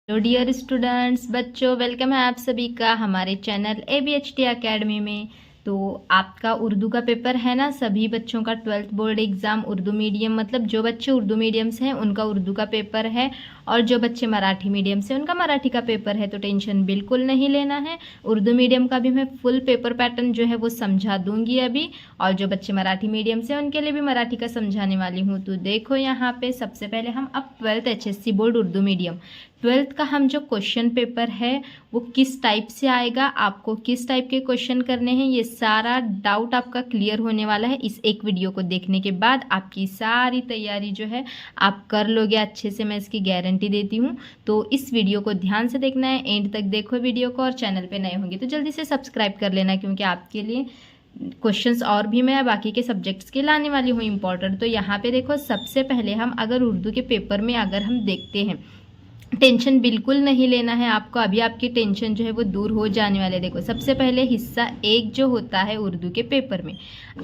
Hello dear students, बच्चों, welcome है आप सभी का हमारे चैनल ABHT एकेडमी में। तो आपका उर्दू का पेपर है ना, सभी बच्चों का 12th board exam Urdu medium, मतलब जो बच्चे उर्दू मीडियम से हैं उनका उर्दू का पेपर है, और जो बच्चे मराठी मीडियम से उनका मराठी का पेपर है। तो टेंशन बिल्कुल नहीं लेना है। उर्दू मीडियम का भी मैं फुल पेपर पैटर्न जो है वो समझा दूंगी अभी, और जो बच्चे मराठी मीडियम से उनके लिए भी मराठी का समझाने वाली हूँ। तो देखो यहाँ पे सबसे पहले हम अब 12th HSC board Urdu medium 12th का हम जो क्वेश्चन पेपर है वो किस टाइप से आएगा, आपको किस टाइप के क्वेश्चन करने हैं, ये सारा डाउट आपका क्लियर होने वाला है। इस एक वीडियो को देखने के बाद आपकी सारी तैयारी जो है आप कर लोगे अच्छे से, मैं इसकी गारंटी देती हूँ। तो इस वीडियो को ध्यान से देखना है, एंड तक देखो वीडियो को, और चैनल पे नए होंगे तो जल्दी से सब्सक्राइब कर लेना, क्योंकि आपके लिए क्वेश्चंस और भी मैं बाकी के सब्जेक्ट्स के लाने वाली हूँ इंपॉर्टेंट। तो यहाँ पे देखो, सबसे पहले हम अगर उर्दू के पेपर में अगर हम देखते हैं, टेंशन बिल्कुल नहीं लेना है आपको, अभी आपकी टेंशन जो है वो दूर हो जाने वाले। देखो सबसे पहले हिस्सा एक जो होता है उर्दू के पेपर में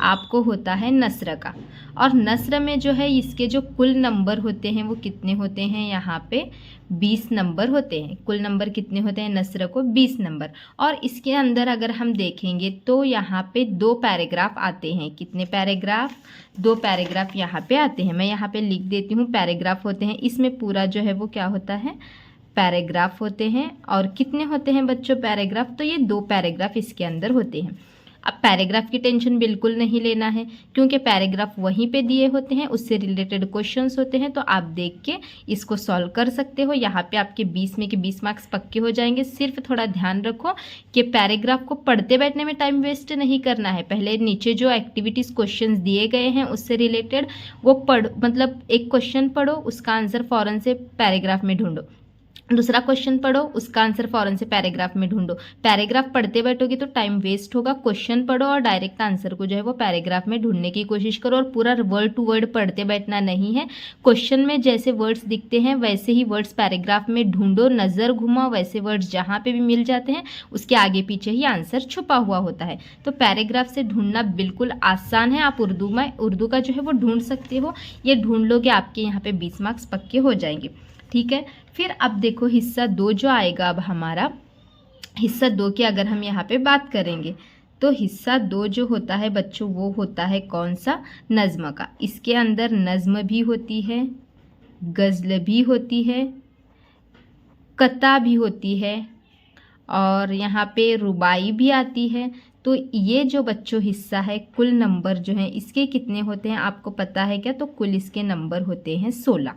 आपको होता है नस्र का, और नस्र में जो है इसके जो कुल नंबर होते हैं वो कितने होते हैं, यहाँ पे 20 नंबर होते हैं। कुल नंबर कितने होते हैं नस्र को, 20 नंबर। और इसके अंदर अगर हम देखेंगे तो यहाँ पे 2 पैराग्राफ आते हैं। कितने पैराग्राफ, 2 पैराग्राफ यहाँ पे आते हैं। मैं यहाँ पे लिख देती हूँ, पैराग्राफ होते हैं इसमें, पूरा जो है वो क्या होता है, पैराग्राफ होते हैं। और कितने होते हैं बच्चों पैराग्राफ, तो ये 2 पैराग्राफ इसके अंदर होते हैं। अब पैराग्राफ की टेंशन बिल्कुल नहीं लेना है, क्योंकि पैराग्राफ वहीं पे दिए होते हैं, उससे रिलेटेड क्वेश्चंस होते हैं, तो आप देख के इसको सॉल्व कर सकते हो। यहाँ पे आपके 20 में के 20 मार्क्स पक्के हो जाएंगे। सिर्फ थोड़ा ध्यान रखो कि पैराग्राफ को पढ़ते बैठने में टाइम वेस्ट नहीं करना है। पहले नीचे जो एक्टिविटीज़ क्वेश्चंस दिए गए हैं उससे रिलेटेड वो पढ़, मतलब एक क्वेश्चन पढ़ो, उसका आंसर फ़ौरन से पैराग्राफ में ढूंढो, दूसरा क्वेश्चन पढ़ो, उसका आंसर फौरन से पैराग्राफ में ढूंढो। पैराग्राफ पढ़ते बैठोगे तो टाइम वेस्ट होगा। क्वेश्चन पढ़ो और डायरेक्ट आंसर को जो है वो पैराग्राफ में ढूंढने की कोशिश करो, और पूरा वर्ड टू वर्ड पढ़ते बैठना नहीं है। क्वेश्चन में जैसे वर्ड्स दिखते हैं वैसे ही वर्ड्स पैराग्राफ में ढूंढो, नज़र घुमाओ, वैसे वर्ड्स जहाँ पे भी मिल जाते हैं उसके आगे पीछे ही आंसर छुपा हुआ होता है। तो पैराग्राफ से ढूंढना बिल्कुल आसान है। आप उर्दू का जो है वो ढूंढ सकते हो। ये ढूंढ लोगे, आपके यहाँ पे 20 मार्क्स पक्के हो जाएंगे। ठीक है, फिर अब देखो हिस्सा 2 जो आएगा। अब हमारा हिस्सा 2 की अगर हम यहाँ पे बात करेंगे तो हिस्सा 2 जो होता है बच्चों वो होता है कौन सा, नज़्म का। इसके अंदर नज़्म भी होती है, गज़ल भी होती है, कता भी होती है, और यहाँ पे रुबाई भी आती है। तो ये जो बच्चों हिस्सा है, कुल नंबर जो है इसके कितने होते हैं आपको पता है क्या, तो कुल इसके नंबर होते हैं 16।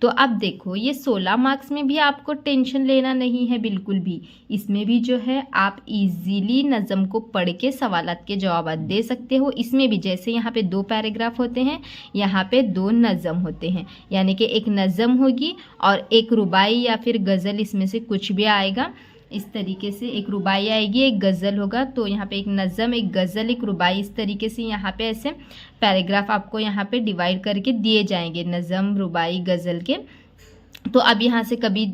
तो अब देखो ये 16 मार्क्स में भी आपको टेंशन लेना नहीं है बिल्कुल भी। इसमें भी जो है आप इजीली नज़म को पढ़ के सवालात के जवाब दे सकते हो। इसमें भी जैसे यहाँ पे 2 पैराग्राफ होते हैं, यहाँ पे 2 नज़म होते हैं, यानी कि एक नज़म होगी और एक रुबाई या फिर गज़ल, इसमें से कुछ भी आएगा। इस तरीके से एक रुबाई आएगी, एक गज़ल होगा। तो यहाँ पे एक नज़म, एक गज़ल, एक रुबाई, इस तरीके से यहाँ पे ऐसे पैराग्राफ आपको यहाँ पे डिवाइड करके दिए जाएंगे, नज़म, रुबाई, गज़ल के। तो अब यहाँ से कभी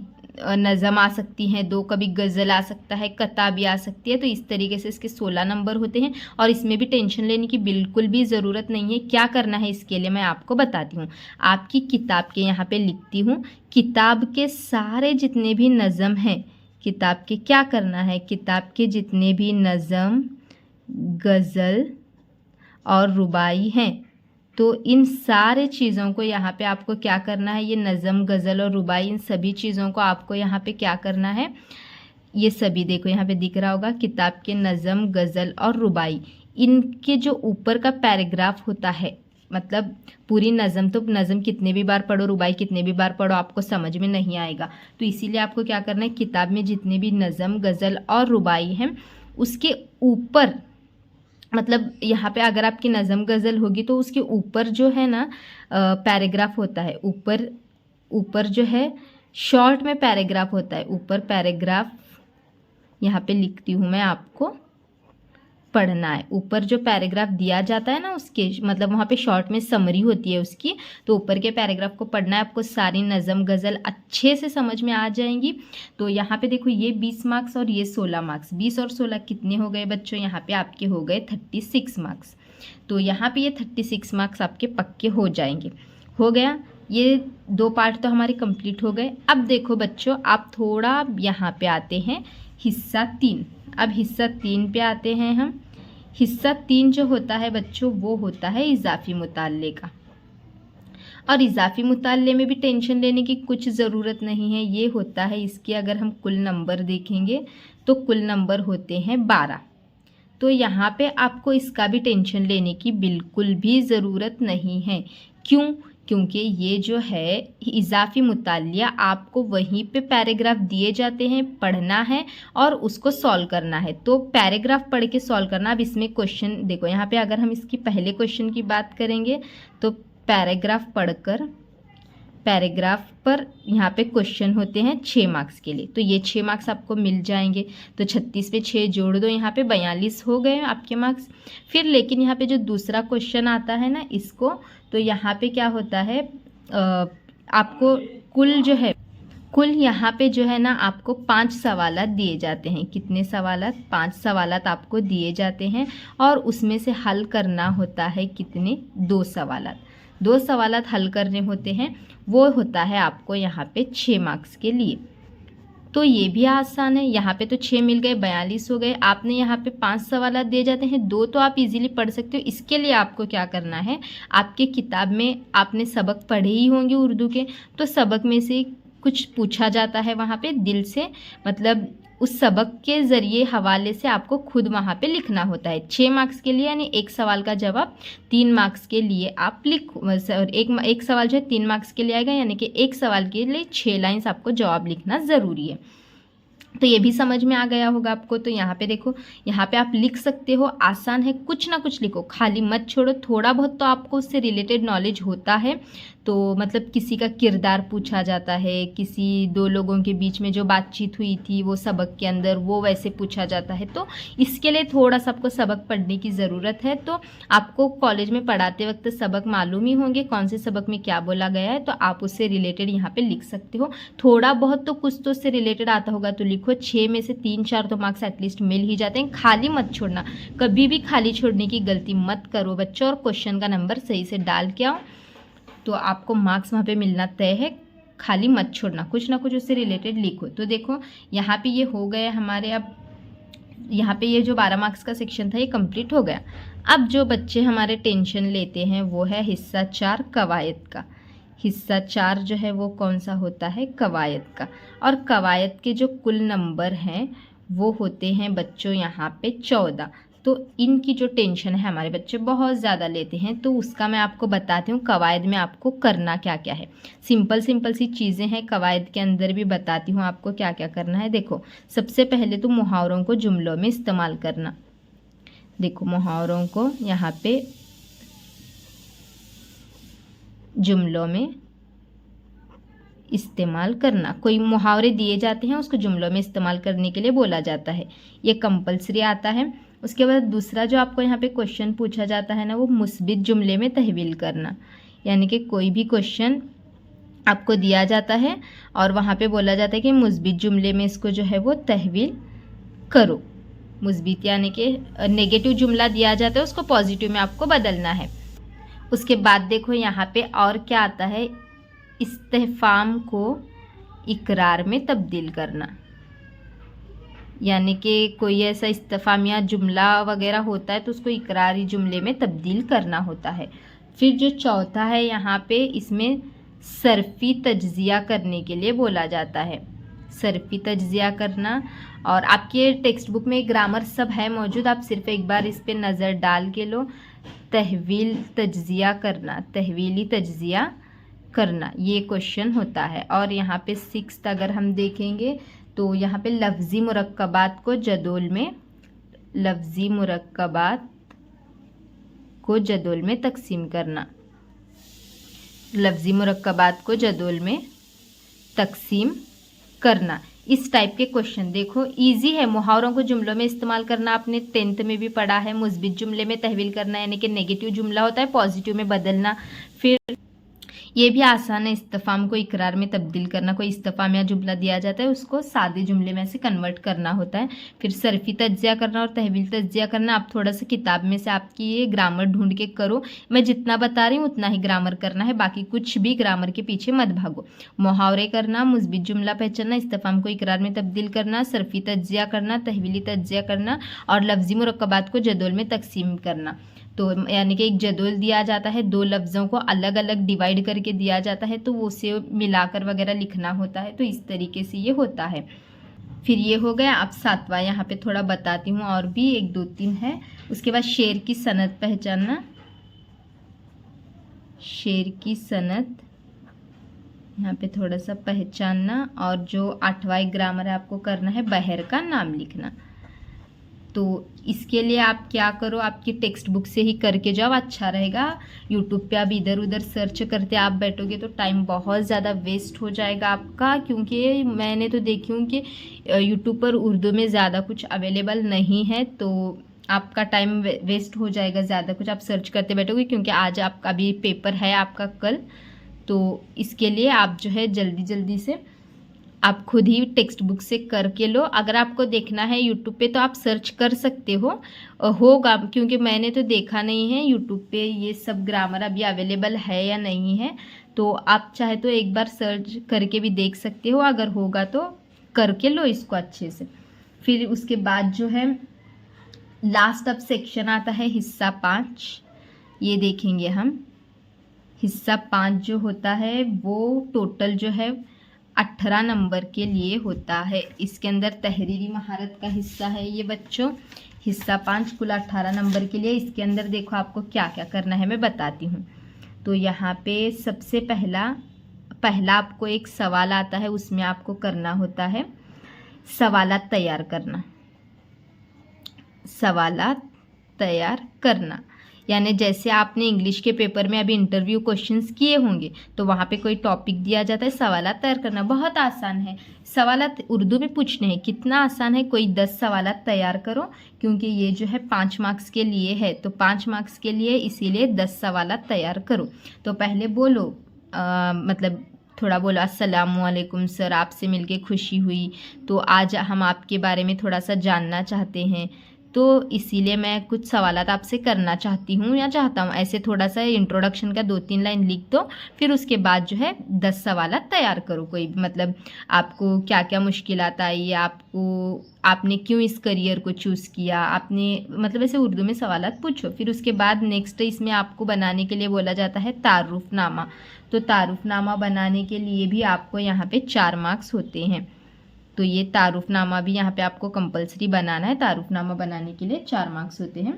नज़म आ सकती हैं 2, कभी गज़ल आ सकता है, कता भी आ सकती है। तो इस तरीके से इसके 16 नंबर होते हैं, और इसमें भी टेंशन लेने की बिल्कुल भी ज़रूरत नहीं है। क्या करना है इसके लिए मैं आपको बताती हूँ। आपकी किताब के यहाँ पे लिखती हूँ, किताब के सारे जितने भी नज़म हैं, किताब के क्या करना है, किताब के जितने भी नज़म, गज़ल और रुबाई हैं, तो इन सारे चीज़ों को यहाँ पे आपको क्या करना है, ये नज़म, गज़ल और रुबाई, इन सभी चीज़ों को आपको यहाँ पे क्या करना है, ये सभी देखो यहाँ पे दिख रहा होगा, किताब के नज़म, गज़ल और रुबाई, इनके जो ऊपर का पैराग्राफ होता है, मतलब पूरी नज़म, तो नज़म कितने भी बार पढ़ो, रुबाई कितने भी बार पढ़ो, आपको समझ में नहीं आएगा। तो इसीलिए आपको क्या करना है, किताब में जितने भी नज़म, गज़ल और रुबाई हैं उसके ऊपर, मतलब यहाँ पे अगर आपकी नज़म गज़ल होगी तो उसके ऊपर जो है ना पैराग्राफ होता है, ऊपर जो है शॉर्ट में पैराग्राफ होता है, ऊपर पैराग्राफ यहाँ पे लिखती हूँ मैं, आपको पढ़ना है। ऊपर जो पैराग्राफ दिया जाता है ना उसके, मतलब वहाँ पे शॉर्ट में समरी होती है उसकी, तो ऊपर के पैराग्राफ को पढ़ना है आपको। सारी नज़म गज़ल अच्छे से समझ में आ जाएंगी। तो यहाँ पे देखो ये 20 मार्क्स और ये 16 मार्क्स, 20 और 16 कितने हो गए बच्चों, यहाँ पे आपके हो गए 36 मार्क्स। तो यहाँ पे ये 36 मार्क्स आपके पक्के हो जाएंगे। हो गया। ये 2 पार्ट तो हमारे कंप्लीट हो गए। अब देखो बच्चों, आप थोड़ा यहाँ पे आते हैं हिस्सा 3। अब हिस्सा 3 पे आते हैं हम। हिस्सा 3 जो होता है बच्चों, वो होता है इजाफी मुताल्ले का। और इजाफी मुताल्ले में भी टेंशन लेने की कुछ ज़रूरत नहीं है। ये होता है इसके, अगर हम कुल नंबर देखेंगे तो कुल नंबर होते हैं 12। तो यहाँ पे आपको इसका भी टेंशन लेने की बिल्कुल भी ज़रूरत नहीं है। क्यों? क्योंकि ये जो है इजाफी मुतालिया, आपको वहीं पे पैराग्राफ दिए जाते हैं, पढ़ना है और उसको सॉल्व करना है। तो पैराग्राफ पढ़ के सॉल्व करना। अब इसमें क्वेश्चन देखो, यहाँ पे अगर हम इसकी पहले क्वेश्चन की बात करेंगे तो पैराग्राफ पढ़कर, पैराग्राफ पर यहाँ पे क्वेश्चन होते हैं 6 मार्क्स के लिए। तो ये 6 मार्क्स आपको मिल जाएंगे। तो 36 पे 6 जोड़ दो, यहाँ पे 42 हो गए आपके मार्क्स। फिर लेकिन यहाँ पे जो दूसरा क्वेश्चन आता है ना इसको, तो यहाँ पे क्या होता है, आपको कुल यहाँ पे जो है ना आपको 5 सवालात दिए जाते हैं। कितने सवालात? 5 सवालात आपको दिए जाते हैं और उसमें से हल करना होता है कितने? 2 सवालात। 2 सवालात हल करने होते हैं, वो होता है आपको यहाँ पे 6 मार्क्स के लिए। तो ये भी आसान है। यहाँ पे तो 6 मिल गए, 42 हो गए। आपने यहाँ पे 5 सवालात दिए जाते हैं, 2 तो आप इजीली पढ़ सकते हो। इसके लिए आपको क्या करना है, आपके किताब में आपने सबक पढ़े ही होंगे उर्दू के, तो सबक में से कुछ पूछा जाता है वहाँ पे दिल से, मतलब उस सबक के ज़रिए हवाले से आपको खुद वहाँ पे लिखना होता है 6 मार्क्स के लिए। यानी एक सवाल का जवाब 3 मार्क्स के लिए आप लिखो। एक सवाल जो है 3 मार्क्स के लिए आएगा, यानी कि एक सवाल के लिए 6 लाइन्स आपको जवाब लिखना ज़रूरी है। तो ये भी समझ में आ गया होगा आपको। तो यहाँ पे देखो, यहाँ पे आप लिख सकते हो, आसान है, कुछ ना कुछ लिखो, खाली मत छोड़ो। थोड़ा बहुत तो आपको उससे रिलेटेड नॉलेज होता है। तो मतलब किसी का किरदार पूछा जाता है, किसी 2 लोगों के बीच में जो बातचीत हुई थी वो सबक के अंदर, वो वैसे पूछा जाता है। तो इसके लिए थोड़ा सा आपको सबक पढ़ने की ज़रूरत है। तो आपको कॉलेज में पढ़ाते वक्त सबक मालूम ही होंगे कौन से सबक में क्या बोला गया है, तो आप उससे रिलेटेड यहाँ पे लिख सकते हो। थोड़ा बहुत तो कुछ तो उससे रिलेटेड आता होगा तो लिखो। 6 में से 3-4 तो मार्क्स एटलीस्ट मिल ही जाते हैं। खाली मत छोड़ना, कभी भी खाली छोड़ने की गलती मत करो बच्चों, और क्वेश्चन का नंबर सही से डाल के आओ तो आपको मार्क्स वहाँ पे मिलना तय है। खाली मत छोड़ना, कुछ ना कुछ उससे रिलेटेड लिखो। तो देखो यहाँ पे ये हो गया हमारे। अब यहाँ पे ये जो 12 मार्क्स का सेक्शन था ये कंप्लीट हो गया। अब जो बच्चे हमारे टेंशन लेते हैं वो है हिस्सा 4 कवायद का। हिस्सा 4 जो है वो कौन सा होता है? कवायद का। और कवायद के जो कुल नंबर हैं वो होते हैं बच्चों यहाँ पे 14। तो इनकी जो टेंशन है हमारे बच्चे बहुत ज़्यादा लेते हैं, तो उसका मैं आपको बताती हूँ कवायद में आपको करना क्या क्या है। सिंपल सी चीज़ें हैं, कवायद के अंदर भी बताती हूँ आपको क्या क्या करना है। देखो, सबसे पहले तो मुहावरों को जुमलों में इस्तेमाल करना। देखो, मुहावरों को यहाँ पे जुमलों में इस्तेमाल करना। कोई मुहावरे दिए जाते हैं, उसको जुमलों में इस्तेमाल करने के लिए बोला जाता है, ये कंपलसरी आता है। उसके बाद दूसरा जो आपको यहाँ पे क्वेश्चन पूछा जाता है ना, वो मुस्बित जुमले में तहवील करना। यानी कि कोई भी क्वेश्चन आपको दिया जाता है और वहाँ पे बोला जाता है कि मुस्बित जुमले में इसको जो है वो तहवील करो। मुस्बित यानी कि नेगेटिव जुमला दिया जाता है, उसको पॉजिटिव में आपको बदलना है। उसके बाद देखो यहाँ पे और क्या आता है, इस्तेफाम को इकरार में तब्दील करना। यानी कि कोई ऐसा इस्तेफाम या जुमला वगैरह होता है तो उसको इकरारी जुमले में तब्दील करना होता है। फिर जो चौथा है यहाँ पे, इसमें सर्फी तज्जिया करने के लिए बोला जाता है। सर्फी तज्जिया करना, और आपके टेक्स्ट बुक में ग्रामर सब है मौजूद, आप सिर्फ एक बार इस पे नज़र डाल के लो। तहवील तज्जिया करना, तहवीली तज्जिया करना, ये क्वेश्चन होता है। और यहाँ पे 6th अगर हम देखेंगे तो यहाँ पे लफ्ज़ी मुरक्कबात को जदोल में, लफ्ज़ी मुरक्कबात को जदोल में तकसीम करना। लफ्ज़ी मुरक्कबात को जदोल में तकसीम करना, इस टाइप के क्वेश्चन देखो इजी है। मुहावरों को जुमलों में इस्तेमाल करना आपने 10th में भी पढ़ा है। मुस्बित जुमले में तहवील करना यानी कि नेगेटिव जुमला होता है पॉजिटिव में बदलना। फिर ये भी आसान है। इस्तिफ़ाम को इकरार में तब्दील करना। कोई इस्तिफ़ाम या जुमला दिया जाता है, उसको सादे जुमले में से कन्वर्ट करना होता है। फिर सर्फ़ी तज्ज़िया करना और तहवील तज्ज़िया करना। आप थोड़ा सा किताब में से आपकी ये ग्रामर ढूंढ के करो। मैं जितना बता रही हूँ उतना ही ग्रामर करना है, बाकी कुछ भी ग्रामर के पीछे मत भागो। मुहावरे करना, मुस्बित जुमला पहचानना, इस्तिफ़ाम को इकरार में तब्दील करना, सर्फ़ी तज्ज़िया करना, तहवीली तज्ज़िया करना और लफ्ज़ी मुरक्कबात को जदोल में तकसीम करना। तो यानी कि एक जदोल दिया जाता है, 2 लफ्ज़ों को अलग अलग डिवाइड करके दिया जाता है, तो वो उसे मिलाकर वगैरह लिखना होता है। तो इस तरीके से ये होता है। फिर ये हो गया। अब 7वां यहाँ पे थोड़ा बताती हूँ, और भी 1 2 3 है। उसके बाद शेर की सनद पहचानना। शेर की सनद यहाँ पे थोड़ा सा पहचानना। और जो 8वां एक ग्रामर है आपको करना है, बहर का नाम लिखना। तो इसके लिए आप क्या करो, आपकी टेक्स्ट बुक से ही करके जाओ, अच्छा रहेगा। यूट्यूब पे आप इधर उधर सर्च करते आप बैठोगे तो टाइम बहुत ज़्यादा वेस्ट हो जाएगा आपका, क्योंकि मैंने तो देखी हूँ कि यूट्यूब पर उर्दू में ज़्यादा कुछ अवेलेबल नहीं है, तो आपका टाइम वेस्ट हो जाएगा। ज़्यादा कुछ आप सर्च करते बैठोगे, क्योंकि आज आपका भी पेपर है आपका कल। तो इसके लिए आप जो है जल्दी जल्दी से आप खुद ही टेक्स्ट बुक से करके लो। अगर आपको देखना है यूट्यूब पे तो आप सर्च कर सकते हो, होगा, क्योंकि मैंने तो देखा नहीं है यूट्यूब पे ये सब ग्रामर अभी अवेलेबल है या नहीं है। तो आप चाहे तो एक बार सर्च करके भी देख सकते हो, अगर होगा तो करके लो इसको अच्छे से। फिर उसके बाद जो है लास्ट अब सेक्शन आता है हिस्सा 5। ये देखेंगे हम। हिस्सा 5 जो होता है वो टोटल जो है 18 नंबर के लिए होता है। इसके अंदर तहरीरी महारत का हिस्सा है ये बच्चों। हिस्सा 5 कुल 18 नंबर के लिए। इसके अंदर देखो आपको क्या क्या करना है मैं बताती हूँ। तो यहाँ पे सबसे पहला आपको एक सवाल आता है, उसमें आपको करना होता है सवालात तैयार करना। सवालात तैयार करना यानी जैसे आपने इंग्लिश के पेपर में अभी इंटरव्यू क्वेश्चंस किए होंगे, तो वहाँ पे कोई टॉपिक दिया जाता है, सवालात तैयार करना। बहुत आसान है। सवालात उर्दू में पूछने हैं, कितना आसान है। कोई 10 सवालात तैयार करो, क्योंकि ये जो है 5 मार्क्स के लिए है, तो 5 मार्क्स के लिए इसीलिए 10 सवालात तैयार करो। तो पहले बोलो मतलब थोड़ा बोलो, अस्सलामु अलैकुम सर, आपसे मिलके खुशी हुई, तो आज हम आपके बारे में थोड़ा सा जानना चाहते हैं, तो इसीलिए मैं कुछ सवालात आपसे करना चाहती हूँ या चाहता हूँ। ऐसे थोड़ा सा इंट्रोडक्शन का 2-3 लाइन लिख दो। फिर उसके बाद जो है 10 सवालात तैयार करो। कोई मतलब आपको क्या क्या मुश्किलात आई, आपने क्यों इस करियर को चूज़ किया, आपने मतलब ऐसे उर्दू में सवालात पूछो। फिर उसके बाद नेक्स्ट इसमें आपको बनाने के लिए बोला जाता है तारुफनामा। तो तारुफनामा बनाने के लिए भी आपको यहाँ पे 4 मार्क्स होते हैं। तो ये तारुफनामा भी यहाँ पे आपको कंपलसरी बनाना है। तारुफनामा बनाने के लिए 4 मार्क्स होते हैं।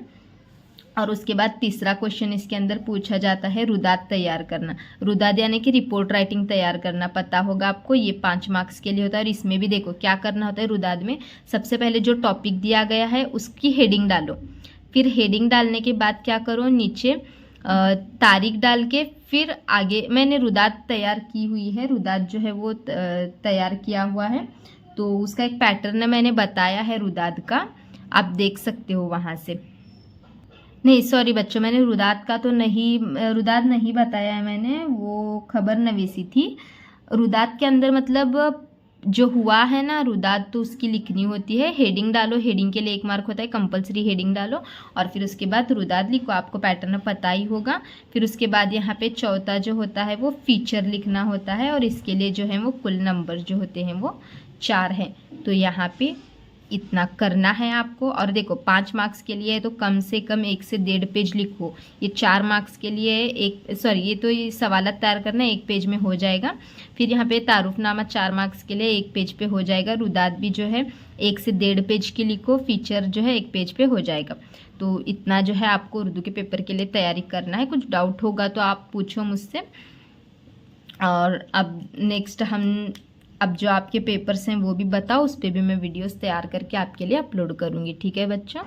और उसके बाद तीसरा क्वेश्चन इसके अंदर पूछा जाता है रुदात तैयार करना। रुदात यानी कि रिपोर्ट राइटिंग तैयार करना, पता होगा आपको, ये 5 मार्क्स के लिए होता है। और इसमें भी देखो क्या करना होता है रुदात में। सबसे पहले जो टॉपिक दिया गया है उसकी हेडिंग डालो। फिर हेडिंग डालने के बाद क्या करो, नीचे तारीख डाल के फिर आगे मैंने रुदात तैयार की हुई है। रुदात जो है वो तैयार किया हुआ है, तो उसका एक पैटर्न मैंने बताया है रुदात का, आप देख सकते हो वहाँ से। नहीं सॉरी बच्चों, मैंने रुदात नहीं बताया है मैंने, वो खबर नवीसी थी। रुदात के अंदर मतलब जो हुआ है ना रुदात, तो उसकी लिखनी होती है। हेडिंग डालो, हेडिंग के लिए 1 मार्क होता है, कंपलसरी हेडिंग डालो और फिर उसके बाद रुदात लिखो। आपको पैटर्न पता ही होगा। फिर उसके बाद यहाँ पे चौथा जो होता है वो फीचर लिखना होता है, और इसके लिए जो है वो कुल नंबर जो होते हैं वो 4 हैं। तो यहाँ पे इतना करना है आपको। और देखो 5 मार्क्स के लिए है तो कम से कम 1 से 1.5 पेज लिखो। ये 4 मार्क्स के लिए ये सवालात तैयार करना 1 पेज में हो जाएगा। फिर यहाँ पे तारुफनामा 4 मार्क्स के लिए 1 पेज पे हो जाएगा। रुदात भी जो है 1 से 1.5 पेज की लिखो। फीचर जो है 1 पेज पे हो जाएगा। तो इतना जो है आपको उर्दू के पेपर के लिए तैयारी करना है। कुछ डाउट होगा तो आप पूछो मुझसे। और अब नेक्स्ट अब जो आपके पेपर्स हैं वो भी बताओ, उस पर भी मैं वीडियोस तैयार करके आपके लिए अपलोड करूँगी। ठीक है बच्चों।